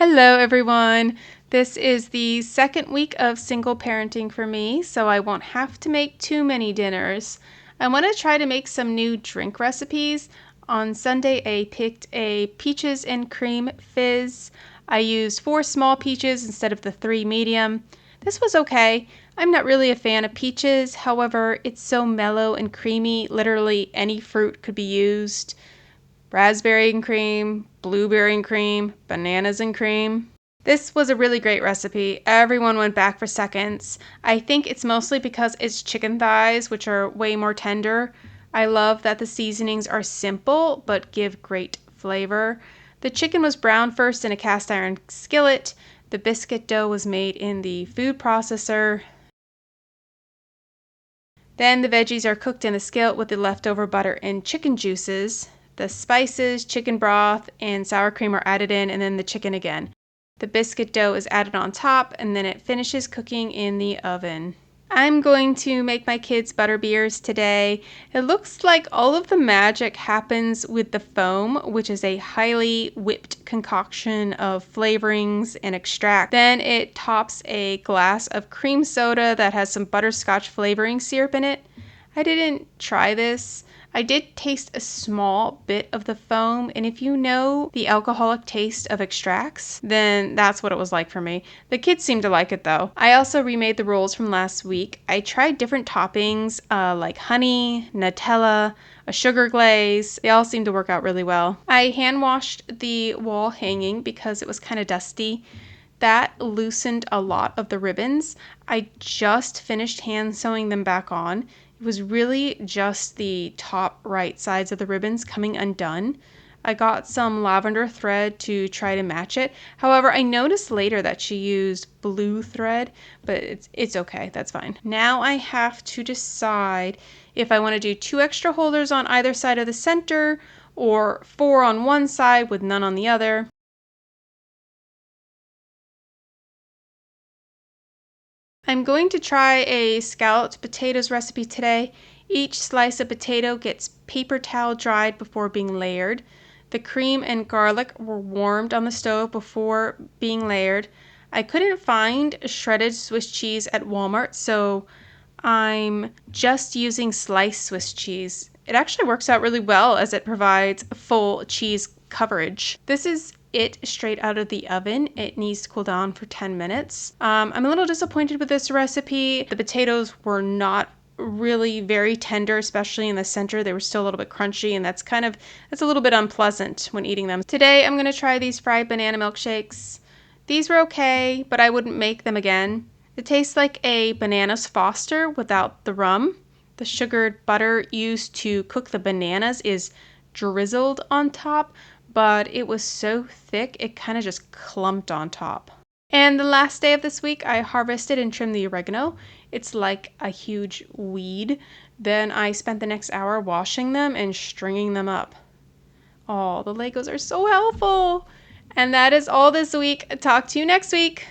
Hello everyone! This is the second week of single parenting for me, so I won't have to make too many dinners. I want to try to make some new drink recipes. On Sunday I picked a peaches and cream fizz. I used 4 small peaches instead of the 3 medium. This was okay. I'm not really a fan of peaches, however, it's so mellow and creamy, literally any fruit could be used. Raspberry and cream, blueberry and cream, bananas and cream. This was a really great recipe. Everyone went back for seconds. I think it's mostly because it's chicken thighs, which are way more tender. I love that the seasonings are simple but give great flavor. The chicken was browned first in a cast iron skillet. The biscuit dough was made in the food processor. Then the veggies are cooked in the skillet with the leftover butter and chicken juices. The spices, chicken broth, and sour cream are added in, and then the chicken again. The biscuit dough is added on top, and then it finishes cooking in the oven. I'm going to make my kids Butterbeers today. It looks like all of the magic happens with the foam, which is a highly whipped concoction of flavorings and extract. Then it tops a glass of cream soda that has some butterscotch flavoring syrup in it. I didn't try this. I did taste a small bit of the foam, and if you know the alcoholic taste of extracts, then that's what it was like for me. The kids seemed to like it though. I also remade the rolls from last week. I tried different toppings like honey, Nutella, a sugar glaze. They all seemed to work out really well. I hand washed the wall hanging because it was kind of dusty. That loosened a lot of the ribbons. I just finished hand sewing them back on. It was really just the top right sides of the ribbons coming undone. I got some lavender thread to try to match it. However, I noticed later that she used blue thread, but it's okay. That's fine. Now I have to decide if I want to do 2 extra holders on either side of the center or 4 on one side with none on the other. I'm going to try a scalloped potatoes recipe today. Each slice of potato gets paper towel dried before being layered. The cream and garlic were warmed on the stove before being layered. I couldn't find shredded Swiss cheese at Walmart, so I'm just using sliced Swiss cheese. It actually works out really well as it provides full cheese coverage. This is it straight out of the oven. It needs to cool down for 10 minutes. I'm a little disappointed with this recipe. The potatoes were not really very tender, especially in the center. They were still a little bit crunchy, and that's a little bit unpleasant when eating them. Today I'm going to try these fried banana milkshakes. These were okay, but I wouldn't make them again. It tastes like a bananas Foster without the rum. The sugared butter used to cook the bananas is drizzled on top, but it was so thick it kind of just clumped on top. And the last day of this week, I harvested and trimmed the oregano. It's like a huge weed. Then I spent the next hour washing them and stringing them up. Oh, the Legos are so helpful. And that is all this week. Talk to you next week.